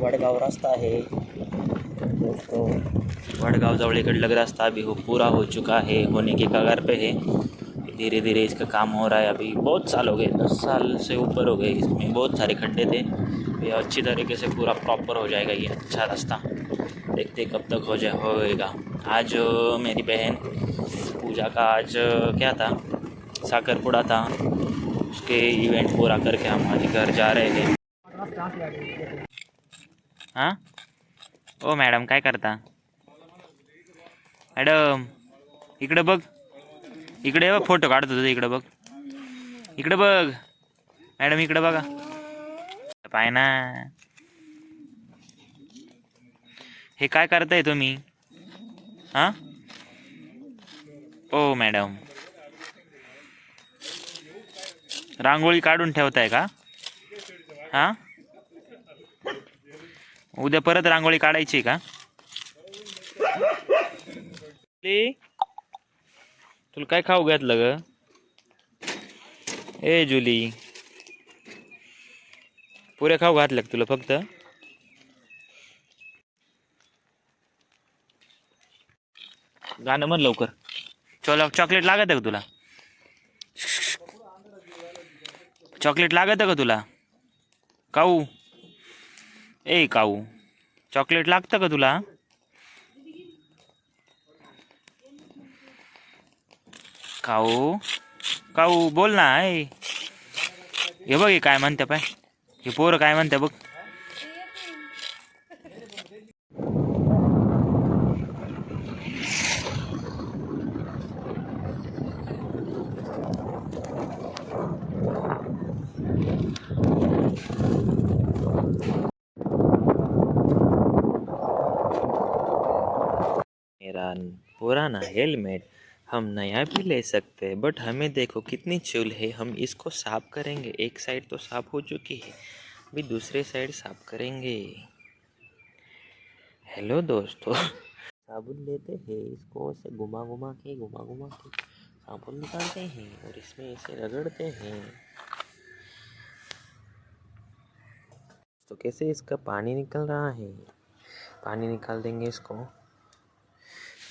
वडगांव रास्ता है दोस्तों। वडगांव जवळीकडला रास्ता अभी पूरा हो चुका है, होने के कगार पे है। धीरे धीरे इसका काम हो रहा है। अभी बहुत साल हो गए, 10 साल से ऊपर हो गए। इसमें बहुत सारे खड्डे थे। ये अच्छी तरीके से पूरा प्रॉपर हो जाएगा ये अच्छा रास्ता। देखते कब तक होएगा। आज मेरी बहन पूजा का आज क्या था, साकरपुड़ा था, उसके इवेंट पूरा करके हम आज घर जा रहे हैं। हाँ ओ मॅडम काय करता? मॅडम इकडे बघ, इकडे बघ, फोटो काढतो तुझा, इकडे बघ, इकडे बघ मॅडम, इकडे बघा, पाय ना। हे काय करताय तुम्ही? हां ओ मॅडम, रांगोळी काढून ठेवताय का? हां उद्या परत रांगोळी काढायची का? तुला काय खाऊ घातलं ग? ए जुली, पुरे खाऊ घातलं का तुला फक्त? गाणं म्हण लवकर. चॉकलेट लागत का तुला? चॉकलेट लागत का तुला? काऊ ए काऊ, चॉकलेट लागतं का तुला? काऊ काऊ बोल ना. हे बघ, हे काय म्हणते पाय, हे पोरं काय म्हणते बघ. मेरा पुराना हेलमेट हम नया भी ले सकते हैं, बट हमें देखो कितनी चूल है। हम इसको साफ करेंगे। एक साइड तो साफ हो चुकी है, अभी दूसरे साइड साफ करेंगे। हेलो दोस्तों, साबुन लेते हैं, इसको ऐसे घुमा घुमा के साबुन निकालते हैं और इसमें इसे रगड़ते हैं। तो कैसे इसका पानी निकल रहा है, पानी निकाल देंगे इसको।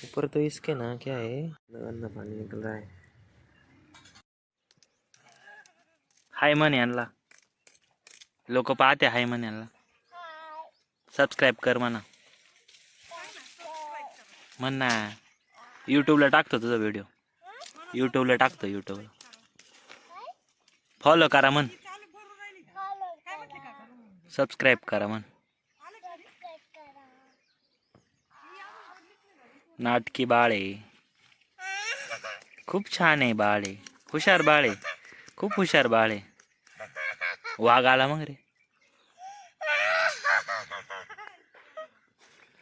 ऊपर तो इसके ना क्या है, गंदा पानी निकल रहा है। हाय मन यांना, लोक पाहते, हाय मन यांना, सबस्क्राईब कर म्हणा, म्हण ना. यूट्यूबला टाकतो तुझा व्हिडिओ, यूट्यूबला टाकतो, यूट्यूबला फॉलो करा म्हण, सबस्क्राईब करा म्हण. नाटकी बाळे, खूप छान आहे बाळे, हुशार बाळे, खूप हुशार बाळे. वाघ आला मग रे.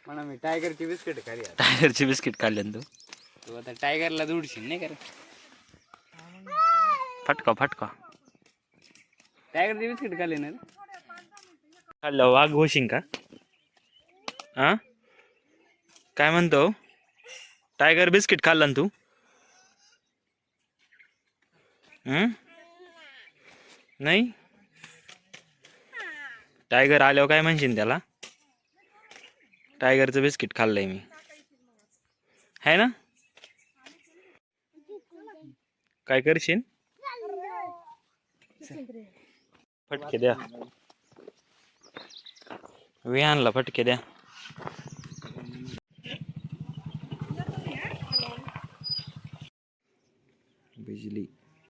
म्हणा मी टायगरची बिस्किट खाली. टायगरची बिस्किट खाल्ले तू? तू आता टायगरला दूडशील नाही करे. फटका फटका, टायगरची बिस्किट खाल्ली ना खाल्लं वाघ होशील का? हा काय म्हणतो? टायगर बिस्किट खाल्लं ना तू? नाही, टायगर आल्यावर काय म्हणशील त्याला? टायगरचं बिस्किट खाल्लंय मी, है ना? काय करशील? फटके द्या, विहानला फटके द्या. बिजली